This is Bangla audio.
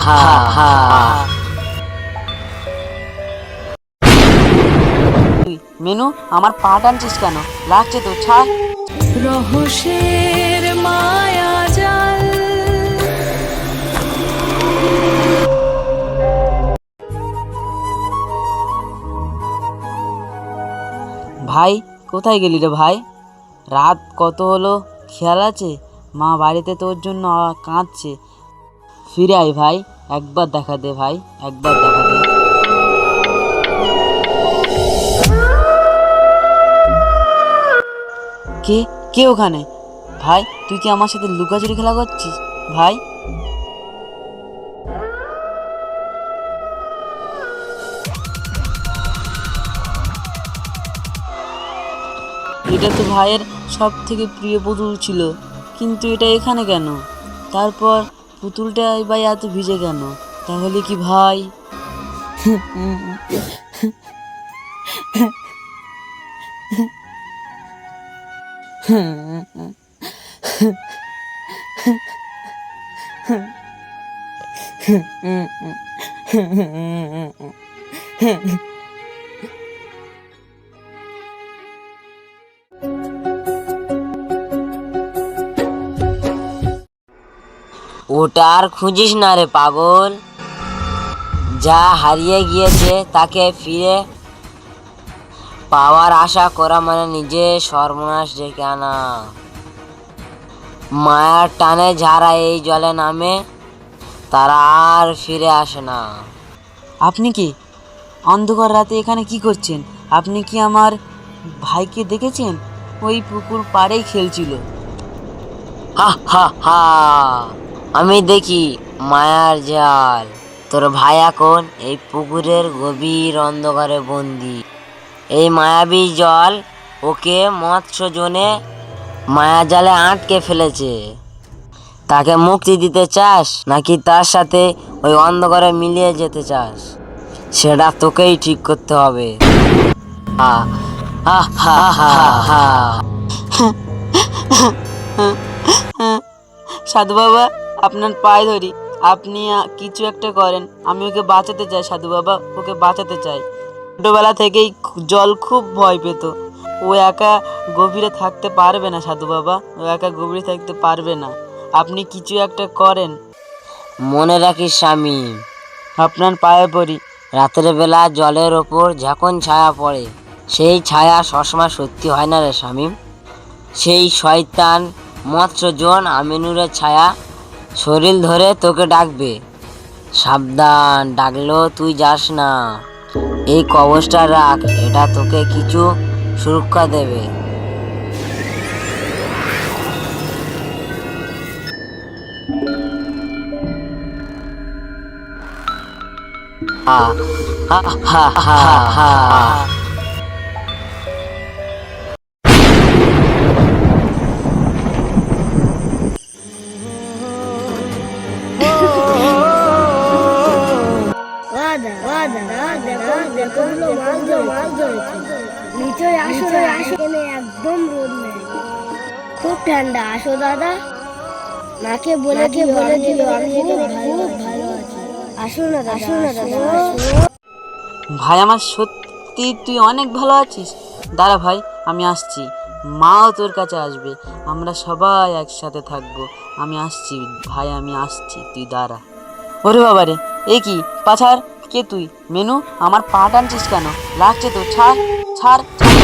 হা হা। মেনু, আমার পা টানছিস কেন? লাগছে তো, ছাড়। রহস্যের মায়া জাল। ভাই, কোথায় গেলি রে ভাই? রাত কত হলো খেয়াল আছে? মা বাড়িতে তোর জন্য কাঁদছে। ফিরে আয় ভাই, একবার দেখা দে ভাই, একবার দেখা দে। কে কে ওখানে? ভাই, তুই কি আমার সাথে লুকাচুরি খেলা করছিস ভাই? এটা তো ভাইয়ের সব থেকে প্রিয় পুতুল ছিল, কিন্তু এটা এখানে কেন? তারপর পুতুলটা ভাই এত ভিজে কেন? তাহলে কি ভাই? ওটা আর খুঁজিস না রে পাগল। যা হারিয়ে গিয়েছে তাকে ফিরে পাওয়ার আশা করা মানে নিজে সর্বনাশ ডেকে আনা। মায়ার টানে যারা এই জলে নামে তারা আর ফিরে আসে না। আপনি কি অন্ধকার রাতে এখানে কি করছেন? আপনি কি আমার ভাইকে দেখেছেন? ওই পুকুর পাড়েই খেলছিল। হা হা হা। আমি দেখি মায়ার জাল। তোর ভাই এখন এই পুকুরের গভীর অন্ধকারে বন্দি। এই মায়াবী জল ওকে মৎস্যজনে মায়া জালে আটকে ফেলেছে। তাকে মুক্তি দিতে চাস নাকি তার সাথে ওই অন্ধকারে মিলিয়ে যেতে চাস? সেটা তোকেই ঠিক করতে হবে। হা হা হা হা হা। সাধু বাবা, আপনার পায়ে ধরি, আপনি কিছু একটা করেন। আমি ওকে বাঁচাতে চাই সাধু বাবা, ওকে বাঁচাতে চাই। ছোটবেলা থেকেই জল খুব ভয় পেত। ও একা গভীরে থাকতে পারবে না সাধু বাবা, ও একা গভীরে থাকতে পারবে না। আপনি কিছু একটা করেন। মনে রাখিস স্বামী, আপনার পায়ে পড়ি। রাতের বেলা জলের ওপর যখন ছায়া পড়ে সেই ছায়া সবসময় সত্যি হয় না রে শামীম। সেই শয়তান মৎস্যজন আমিনুরের ছায়া শরীর ধরে তোকে ডাকবে। সাবধান, ডাকলেও তুই যাস না। এই কবচটা রাখ, এটা তোকে কিছু সুরক্ষা দেবে। হা হা হা হা হা। একদম রোদ নেই, খুব ঠান্ডা। আসো দাদা, মাকে বলে দিও আমি এখানে খুব ভালো আছি। আসো না দাদা। ভাই আমার, সত্যি তুই অনেক ভালো আছিস। দাঁড়া ভাই, আমি আসছি। মাও তোর কাছে আসবে, আমরা সবাই একসাথে থাকবো। আমি আসছি ভাই, আমি আসছি, তুই দাঁড়া। ওরে বাবা রে, এ কি পাছার? কে তুই? মেনু, আমার পা টানছিস কেন? লাগছে তো, ছাড় ছাড় ছাড়।